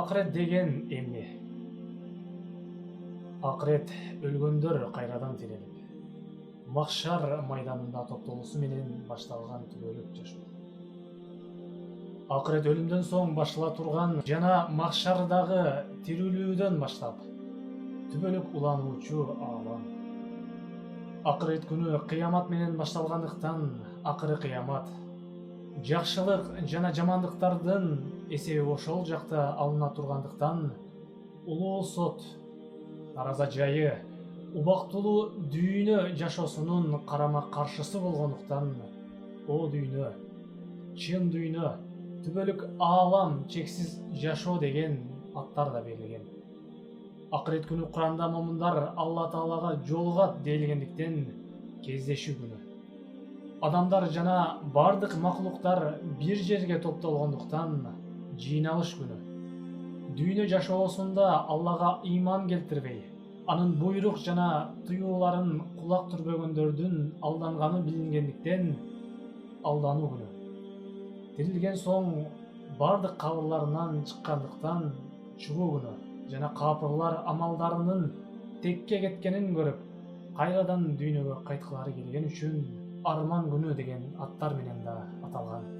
Акырет деген эмне? Акырет өлгөндөр кайрадан тирелип, Махшар майданында топтолуусу менен башталган түбөлүк жашоо. Акырет өлүмдөн соң башыла турган жана махшардагы тирүүлүүдөн баштап түбөлүк улануучу аалам. Акырет күнү кыямат менен башталгандыктан акыры кыямат, жакшылык жана жамандыктардын эсеби ошол жакта алына тургандыктан улуу сот, тараза жайы, убактылуу дүйнө жашоосунун карама каршысы болгондуктан о дүйнө, чын дүйнө, түбөлүк аалам, чексиз жашоо деген аттар да берилген. Акырет күнү Куранда момундар Алла Таалага жолугат делгендиктен кездешүү күнү. Адамдар жана бардык макулуктар бир жерге топтолгондуктан жыйналыш күнү. Дүйнө жашоосунда Аллага ыйман келтирбей, анын буйрук жана тыюуларын кулак түрбөгөндөрдүн алданганы билингендиктен алдануу күнү. Тирилген соң бардык кабырларынан чыккандыктан чыгуу күнү жана капырлар амалдарынын текке кеткенин көрүп, кайрадан дүйнөгө кайткылары келген үчүн арман күнү деген аттар менен да аталган.